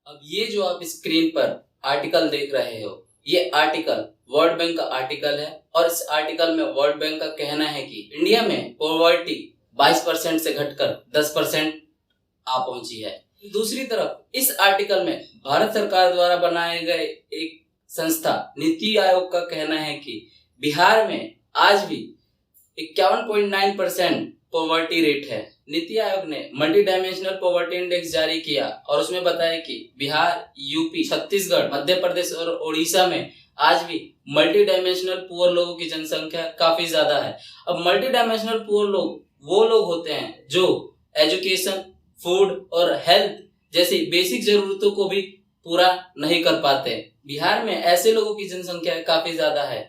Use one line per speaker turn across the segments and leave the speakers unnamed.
अब ये जो आप स्क्रीन पर आर्टिकल देख रहे हो, ये आर्टिकल वर्ल्ड बैंक का आर्टिकल है और इस आर्टिकल में वर्ल्ड बैंक का कहना है कि इंडिया में पॉवर्टी 22% से घटकर 10% आ पहुंची है। दूसरी तरफ इस आर्टिकल में भारत सरकार द्वारा बनाए गए एक संस्था नीति आयोग का कहना है कि बिहार में आज भी 51.9% पॉवर्टी रेट है। नीति आयोग ने मल्टी डायमेंशनल पॉवर्टी इंडेक्स जारी किया और उसमें बताया कि बिहार, यूपी, छत्तीसगढ़, मध्य प्रदेश और ओडिशा में आज भी मल्टी डायमेंशनल पुअर लोगों की जनसंख्या काफी ज्यादा है। अब मल्टी डायमेंशनल पुअर लोग वो लोग होते हैं जो एजुकेशन, फूड और हेल्थ जैसी बेसिक जरूरतों को भी पूरा नहीं कर पाते। बिहार में ऐसे लोगों की जनसंख्या काफी ज्यादा है।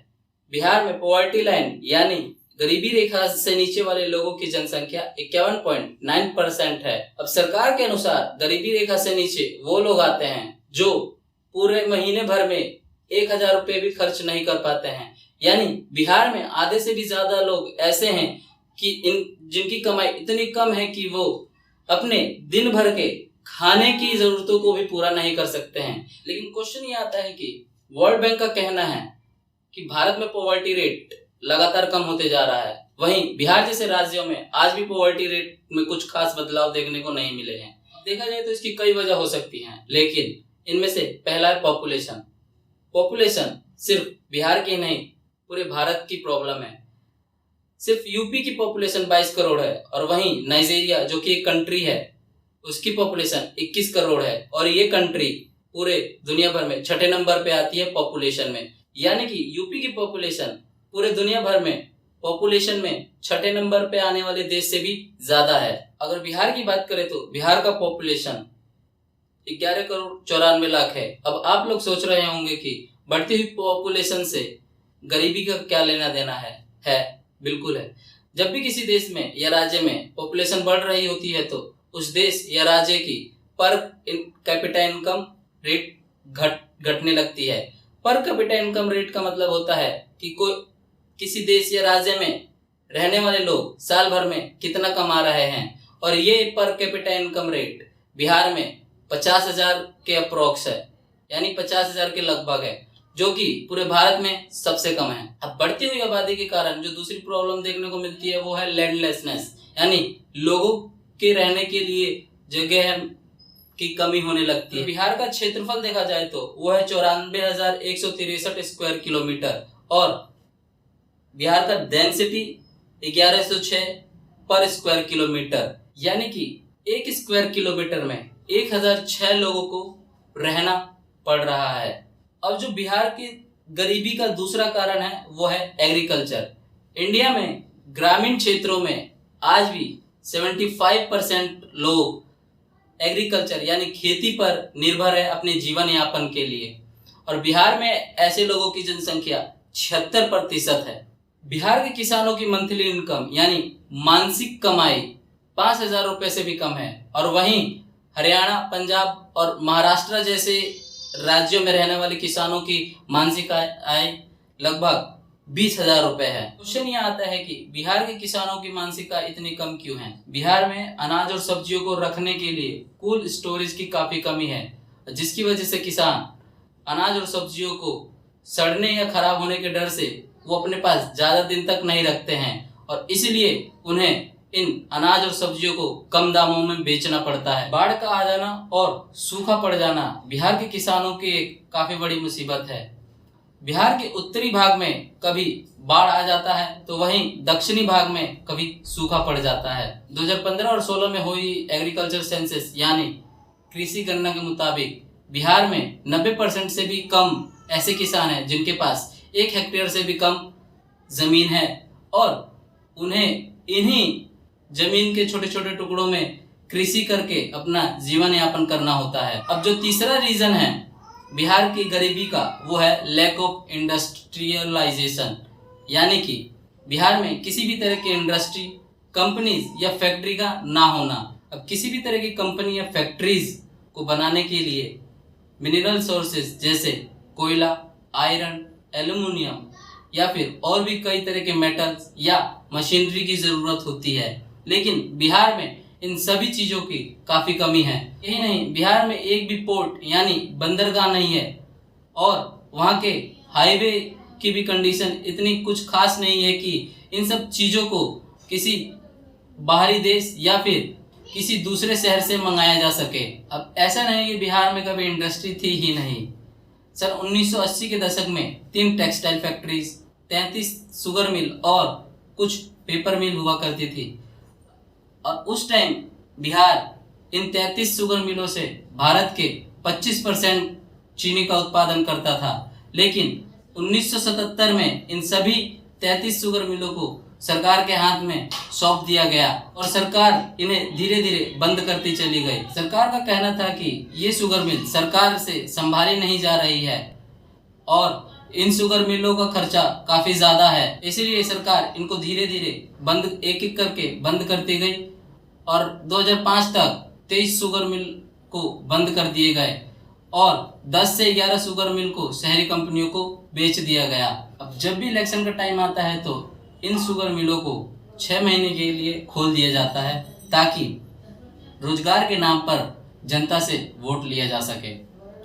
बिहार में पॉवर्टी लाइन यानी गरीबी रेखा से नीचे वाले लोगों की जनसंख्या 51.9% है। अब सरकार के अनुसार गरीबी रेखा से नीचे वो लोग आते हैं जो पूरे महीने भर में 1000 रुपये भी खर्च नहीं कर पाते हैं। यानी बिहार में आधे से भी ज्यादा लोग ऐसे हैं कि जिनकी कमाई इतनी कम है कि वो अपने दिन भर के खाने की जरूरतों को भी पूरा नहीं कर सकते हैं। लेकिन क्वेश्चन ये आता है कि वर्ल्ड बैंक का कहना है कि भारत में पॉवर्टी रेट लगातार कम होते जा रहा है, वहीं बिहार जैसे राज्यों में आज भी पॉवर्टी रेट में कुछ खास बदलाव देखने को नहीं मिले हैं। देखा जाए तो इसकी कई वजह हो सकती हैं, लेकिन इनमें से पहला है पॉपुलेशन। पॉपुलेशन सिर्फ बिहार की नहीं पूरे भारत की प्रॉब्लम है। सिर्फ यूपी की पॉपुलेशन 22 करोड़ है और वहीं नाइजीरिया जो कि एक कंट्री है उसकी पॉपुलेशन 21 करोड़ है और ये कंट्री पूरे दुनिया भर में 6ठे नंबर पे आती है पॉपुलेशन में। यानी कि यूपी की पॉपुलेशन पूरे दुनिया भर में पॉपुलेशन में 6ठे नंबर पे आने वाले देश से भी ज्यादा है। अगर बिहार की बात करें तो बिहार का पॉपुलेशन 11 करोड़ 94 लाख है। अब आप लोग सोच रहे होंगे कि बढ़ती हुई पॉपुलेशन से गरीबी का क्या लेना देना है। बिल्कुल है। जब भी किसी देश में या राज्य में पॉपुलेशन बढ़ रही होती है तो उस देश या राज्य की पर कैपिटा इनकम रेट घटने लगती है। पर कैपिटा इनकम रेट का मतलब होता है कि किसी देश या राज्य में रहने वाले लोग साल भर में कितना कमा रहे हैं और ये per capita income rate Bihar में 50,000 के अप्रोक्स है, यानी 50,000 के लगभग है, जो कि पूरे भारत में सबसे कम है। अब बढ़ती हुई आबादी के कारण जो दूसरी प्रॉब्लम देखने को मिलती है वो है लैंडलेसनेस, यानी लोगों के रहने के लिए जगह की कमी होने लगती है। बिहार का क्षेत्रफल देखा जाए तो वो है 94,163 स्क्वायर किलोमीटर और बिहार का डेंसिटी 1106 पर स्क्वायर किलोमीटर, यानी कि 1 स्क्वायर किलोमीटर में 1006 लोगों को रहना पड़ रहा है। अब जो बिहार की गरीबी का दूसरा कारण है वो है एग्रीकल्चर। इंडिया में ग्रामीण क्षेत्रों में आज भी 75% लोग एग्रीकल्चर यानी खेती पर निर्भर है अपने जीवन यापन के लिए और बिहार में ऐसे लोगों की जनसंख्या 76% है। बिहार के किसानों की मंथली इनकम यानी मासिक कमाई 5,000 रुपये से भी कम है और वहीं हरियाणा, पंजाब और महाराष्ट्र जैसे राज्यों में रहने वाले किसानों की मासिक आय लगभग 20,000 रुपये है। क्वेश्चन ये आता है कि बिहार के किसानों की मासिक आय इतनी कम क्यों है। बिहार में अनाज और सब्जियों को रखने के लिए कोल्ड स्टोरेज की काफी कमी है, जिसकी वजह से किसान अनाज और सब्जियों को सड़ने या खराब होने के डर से वो अपने पास ज्यादा दिन तक नहीं रखते हैं और इसलिए उन्हें इन अनाज और सब्जियों को कम दामों में बेचना पड़ता है। बाढ़ का आ जाना और सूखा पड़ जाना बिहार के किसानों की एक काफी बड़ी मुसीबत है। बिहार के उत्तरी भाग में कभी बाढ़ आ जाता है तो वहीं दक्षिणी भाग में कभी सूखा पड़ जाता है। 2015 और 16 में हुई एग्रीकल्चर सेंसस यानी कृषि गणना के मुताबिक बिहार में 90% से भी कम ऐसे किसान हैं जिनके पास 1 हेक्टेयर से भी कम जमीन है और उन्हें इन्हीं जमीन के छोटे छोटे टुकड़ों में कृषि करके अपना जीवन यापन करना होता है। अब जो तीसरा रीजन है बिहार की गरीबी का वो है लैक ऑफ इंडस्ट्रियलाइजेशन, यानी कि बिहार में किसी भी तरह की इंडस्ट्री, कंपनीज या फैक्ट्री का ना होना। अब किसी भी तरह की कंपनी या फैक्ट्रीज को बनाने के लिए मिनरल सोर्सेज जैसे कोयला, आयरन, एल्युमिनियम या फिर और भी कई तरह के मेटल्स या मशीनरी की ज़रूरत होती है, लेकिन बिहार में इन सभी चीजों की काफी कमी है। यही नहीं, बिहार में एक भी पोर्ट यानी बंदरगाह नहीं है और वहाँ के हाईवे की भी कंडीशन इतनी कुछ खास नहीं है कि इन सब चीजों को किसी बाहरी देश या फिर किसी दूसरे शहर से मंगाया जा सके। अब ऐसा नहीं कि बिहार में कभी इंडस्ट्री थी ही नहीं। सन 1980 के दशक में 3 टेक्सटाइल फैक्ट्रीज, 33 शुगर मिल और कुछ पेपर मिल हुआ करती थी और उस टाइम बिहार इन 33 शुगर मिलों से भारत के 25% चीनी का उत्पादन करता था। लेकिन 1977 में इन सभी 33 शुगर मिलों को सरकार के हाथ में सौंप दिया गया और सरकार इन्हें धीरे धीरे बंद करती चली गई। सरकार का कहना था कि ये शुगर मिल सरकार से संभाली नहीं जा रही है और इन शुगर मिलों का खर्चा काफी ज्यादा है, इसलिए सरकार इनको धीरे धीरे बंद एक एक करके बंद करती गई और 2005 तक 23 शुगर मिल को बंद कर दिए गए और 10 से 11 शुगर मिल को शहरी कंपनियों को बेच दिया गया। अब जब भी इलेक्शन का टाइम आता है तो इन शुगर मिलों को 6 महीने के लिए खोल दिया जाता है ताकि रोजगार के नाम पर जनता से वोट लिया जा सके।